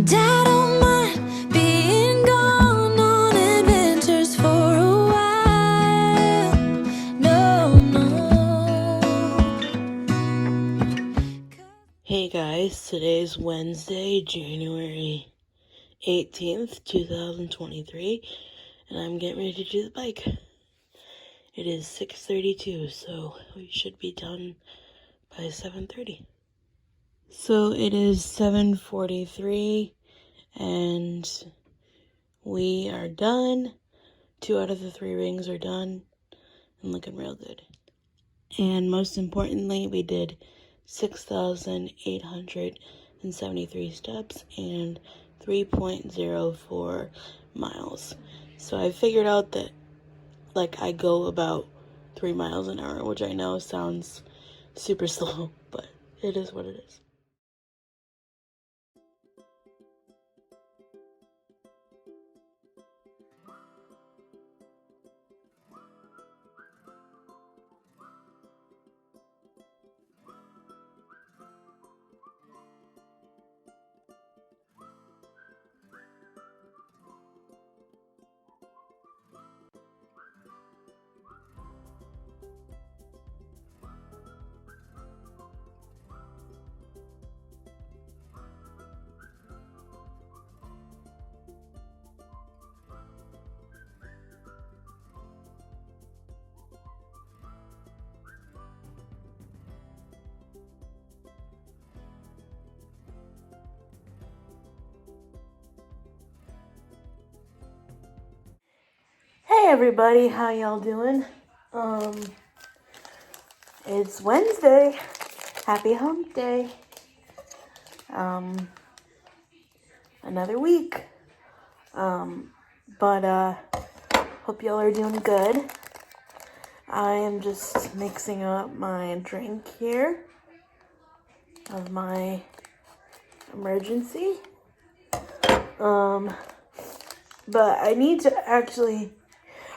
And I don't mind being gone on adventures for a while. No, no. Hey guys, today's Wednesday, January 18th, 2023, and I'm getting ready to do the bike. It is 6:32, so we should be done by 7:30. So it is 7:43, and we are done. 2 out of the 3 rings are done and looking real good. And most importantly, we did 6,873 steps and 3.04 miles. So I figured out that I go about 3 miles an hour, which I know sounds super slow, but it is what it is. Hey everybody, how y'all doing? It's Wednesday. Happy hump day. Another week. But hope y'all are doing good. I am just mixing up my drink here of my emergency. But I need to actually,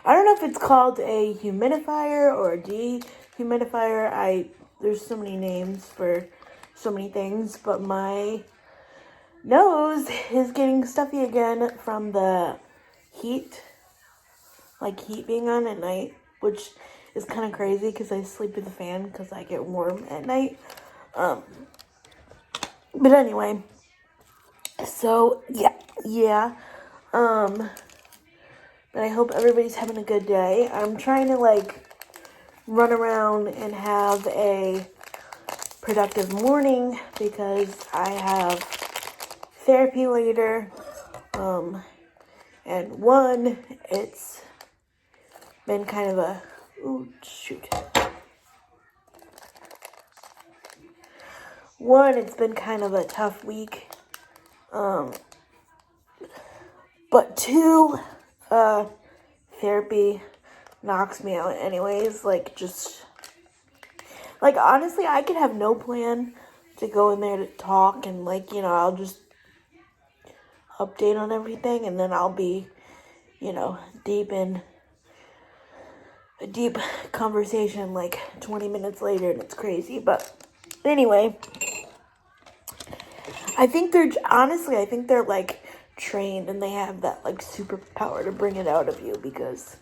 I don't know if it's called a humidifier or a dehumidifier. There's so many names for so many things, but my nose is getting stuffy again from the heat being on at night, which is kind of crazy because I sleep with the fan because I get warm at night. But anyway, so yeah. But I hope everybody's having a good day. I'm trying to run around and have a productive morning because I have therapy later. And one, it's been kind of a it's been kind of a tough week. But two, therapy knocks me out anyways. Honestly, I could have no plan to go in there to talk and I'll just update on everything and then I'll be, deep in a deep conversation 20 minutes later and it's crazy. But anyway, I think they're trained and they have that superpower to bring it out of you because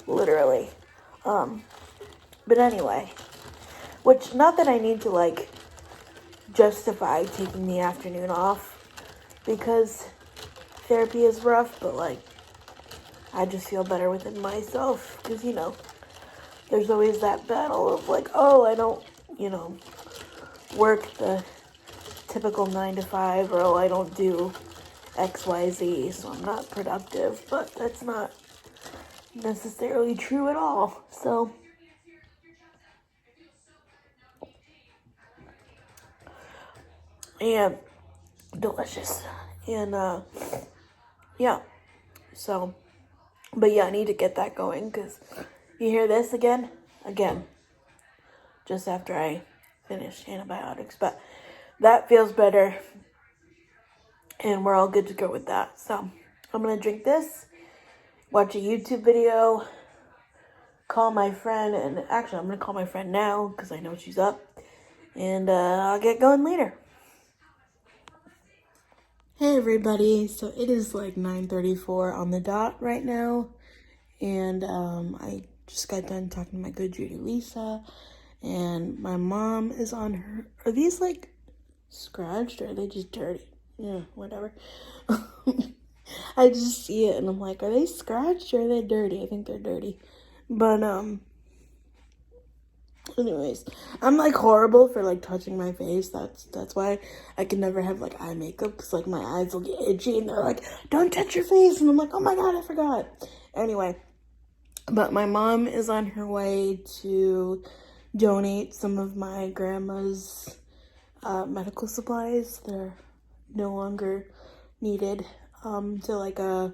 literally. But anyway, which not that I need to justify taking the afternoon off because therapy is rough, but I just feel better within myself because there's always that battle of oh, I don't work the typical 9 to 5 or oh, I don't do XYZ, so I'm not productive, but that's not necessarily true at all. So and delicious. And yeah. So but yeah, I need to get that going because you hear this again just after I finished antibiotics, but that feels better and we're all good to go with that. So I'm gonna drink this, watch a YouTube video, call my friend, and actually I'm gonna call my friend now because I know she's up, and I'll get going later. Hey everybody, so it is like 9:34 on the dot right now, and I just got done talking to my good Judy Lisa, and my mom is on her. Are these like scratched or are they just dirty? Yeah, whatever. I just see it and I'm like, are they scratched or are they dirty? I think they're dirty. But anyways, I'm like horrible for like touching my face. That's why I can never have like eye makeup, because like my eyes will get itchy and they're like, don't touch your face, and I'm like, oh my god, I forgot. Anyway, but my mom is on her way to donate some of my grandma's medical supplies. They're no longer needed, to like a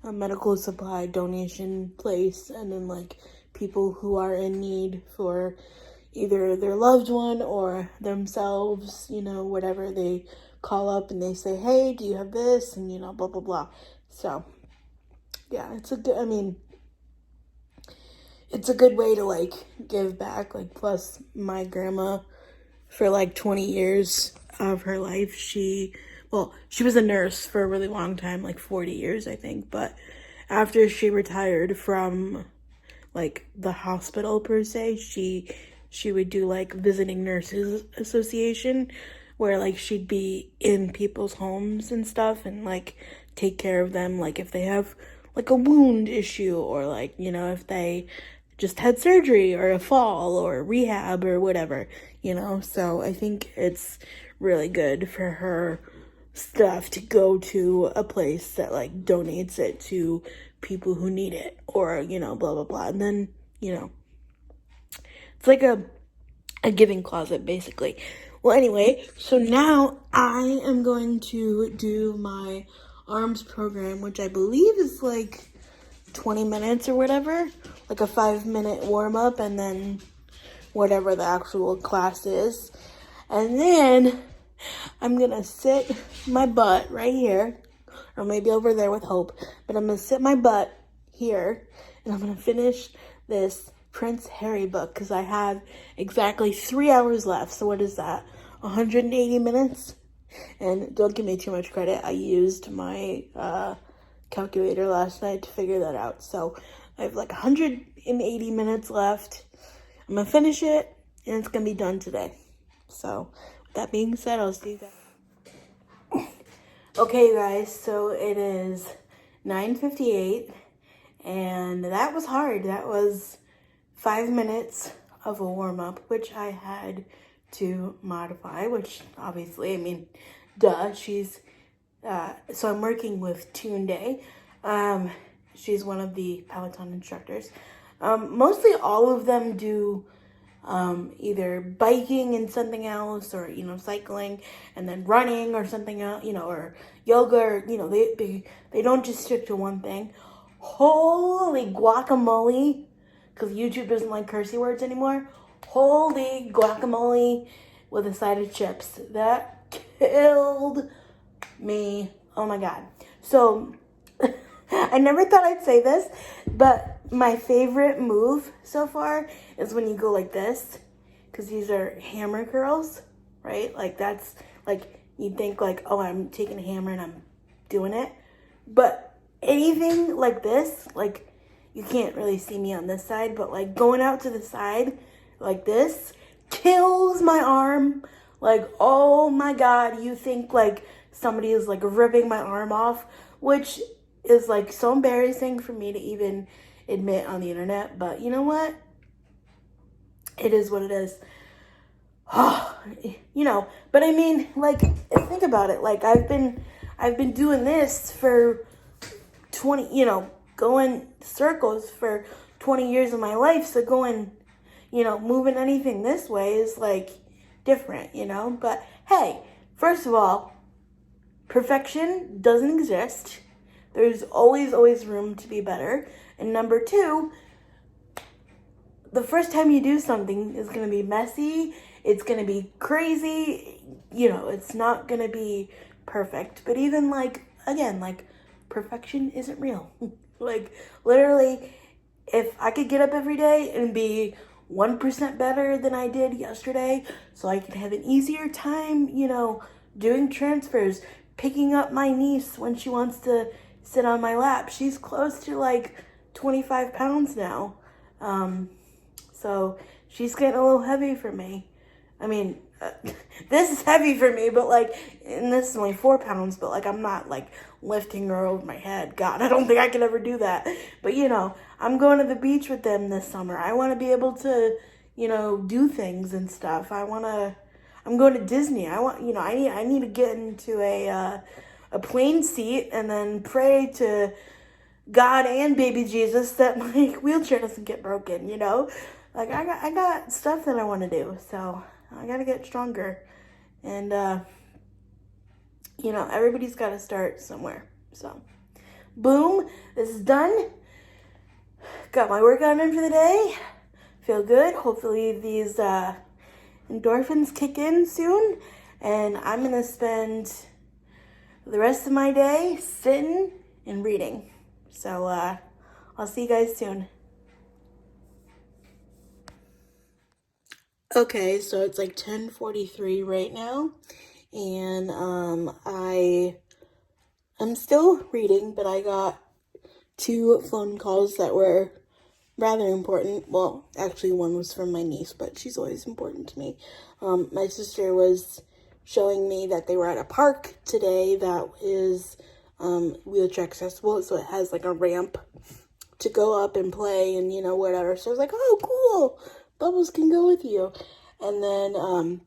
medical supply donation place, and then like people who are in need for either their loved one or themselves, you know, whatever, they call up and they say, hey, do you have this, and you know, blah blah blah. So yeah, it's a good, I mean, it's a good way to like give back. Like, plus my grandma, for like 20 years of her life, she was a nurse for a really long time, like 40 years, I think. But after she retired from like the hospital per se, she would do like visiting nurses association, where like she'd be in people's homes and stuff and like take care of them, like if they have like a wound issue, or like, you know, if they just had surgery or a fall or rehab or whatever, you know. So I think it's really good for her stuff to go to a place that like donates it to people who need it, or, you know, blah blah blah. And then, you know, it's like a giving closet basically. Well, anyway, so now I am going to do my arms program, which I believe is like 20 minutes or whatever, like a 5-minute warm-up, and then whatever the actual class is. And then I'm gonna sit my butt right here, or maybe over there with Hope, but I'm gonna sit my butt here, and I'm gonna finish this Prince Harry book, because I have exactly 3 hours left. So what is that, 180 minutes? And don't give me too much credit, I used my calculator last night to figure that out. So I have like 180 minutes left. I'm gonna finish it, and it's gonna be done today. So with that being said, I'll see you guys. Okay guys, so it is 9:58, and that was hard. That was 5 minutes of a warm-up, which I had to modify, which obviously, I mean, duh, she's so I'm working with Tunde. She's one of the Peloton instructors. Mostly all of them do either biking and something else, or, you know, cycling and then running or something else, you know, or yoga, or, you know, they don't just stick to one thing. Holy guacamole, because YouTube doesn't like cursey words anymore. Holy guacamole with a side of chips. That killed me. Oh my god. So I never thought I'd say this, but my favorite move so far is when you go like this, because these are hammer curls, right? Like, that's like, you'd think like, oh, I'm taking a hammer and I'm doing it. But anything like this, like, you can't really see me on this side, but like going out to the side like this kills my arm. Like, oh my god, you think like somebody is like ripping my arm off, which is like so embarrassing for me to even admit on the internet. But you know what? It is what it is. Oh, you know, but I mean, like, think about it. Like, I've been doing this for 20, you know, going circles for 20 years of my life. So going, you know, moving anything this way is like different, you know. But hey, first of all, perfection doesn't exist. There's always room to be better. And number two, the first time you do something is going to be messy. It's going to be crazy. You know, it's not going to be perfect. But even like, again, like, perfection isn't real. Like, literally, if I could get up every day and be 1% better than I did yesterday, so I could have an easier time, you know, doing transfers, picking up my niece when she wants to sit on my lap. She's close to like 25 pounds now. So she's getting a little heavy for me. I mean, this is heavy for me, but like, and this is only 4 pounds, but like, I'm not like lifting her over my head. God, I don't think I could ever do that. But you know, I'm going to the beach with them this summer. I want to be able to, you know, do things and stuff. I'm going to Disney. I need to get into a plane seat and then pray to God and baby Jesus that my wheelchair doesn't get broken, you know? Like, I got stuff that I want to do, so I got to get stronger. And, you know, everybody's got to start somewhere. So, boom, this is done. Got my workout in for the day. Feel good. Hopefully these endorphins kick in soon. And I'm going to spend the rest of my day sitting and reading. So, I'll see you guys soon. Okay, so it's like 10:43 right now, and I'm still reading, but I got 2 phone calls that were rather important. Well, actually one was from my niece, but she's always important to me. My sister was showing me that they were at a park today that is wheelchair accessible, so it has like a ramp to go up and play and, you know, whatever. So I was like, oh, cool, Bubbles can go with you. And then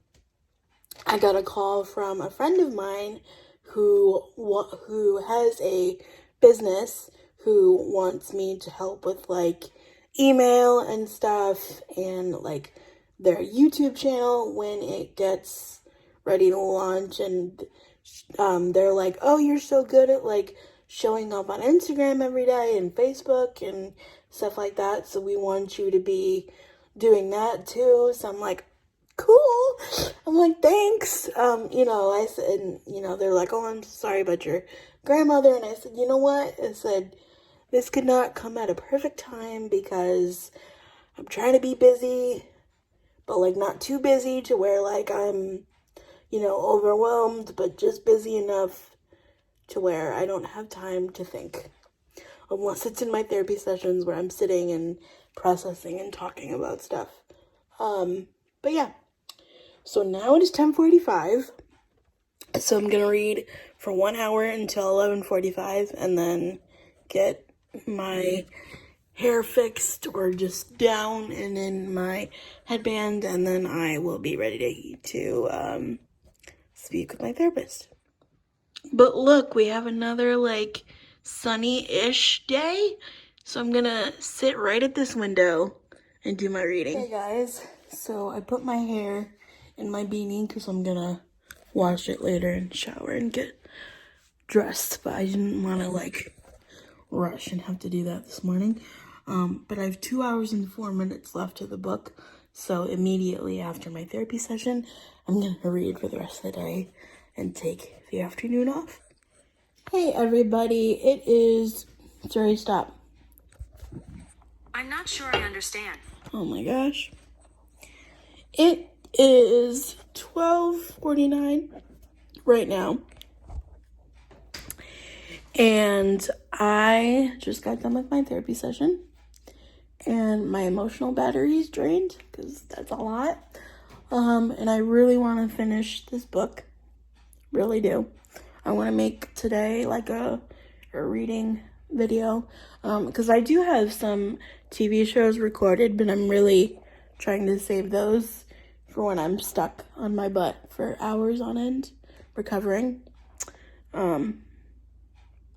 I got a call from a friend of mine who has a business who wants me to help with like email and stuff and like their YouTube channel when it gets ready to launch. And they're like, oh, you're so good at like showing up on Instagram every day and Facebook and stuff like that, so we want you to be doing that too. So I'm like, cool. I'm like, thanks. You know, I said, you know, they're like, oh, I'm sorry about your grandmother. And I said, you know what? I said, this could not come at a perfect time because I'm trying to be busy, but like not too busy to where like I'm, you know, overwhelmed, but just busy enough to where I don't have time to think. Unless it's in my therapy sessions where I'm sitting and processing and talking about stuff. But yeah. So now it is 10:45. So I'm going to read for 1 hour until 11:45 and then get my hair fixed or just down and in my headband, and then I will be ready to speak with my therapist. But look, we have another like sunny-ish day, so I'm gonna sit right at this window and do my reading. Hey guys, so I put my hair in my beanie because I'm gonna wash it later and shower and get dressed, but I didn't want to like rush and have to do that this morning. But I have 2 hours and 4 minutes left of the book, so immediately after my therapy session, I'm gonna read for the rest of the day and take the afternoon off. Hey everybody, it is... Sorry, stop. I'm not sure I understand. Oh my gosh. It is 12:49 right now. And I just got done with my therapy session. And my emotional battery is drained because that's a lot. And I really want to finish this book. Really do. I want to make today like a reading video. Because I do have some TV shows recorded, but I'm really trying to save those for when I'm stuck on my butt for hours on end recovering.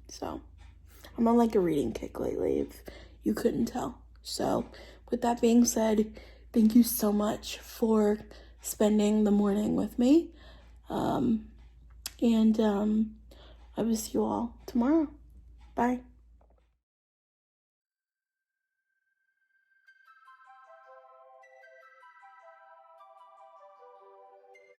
So I'm on like a reading kick lately, if you couldn't tell. So with that being said, thank you so much for spending the morning with me. And I will see you all tomorrow. Bye.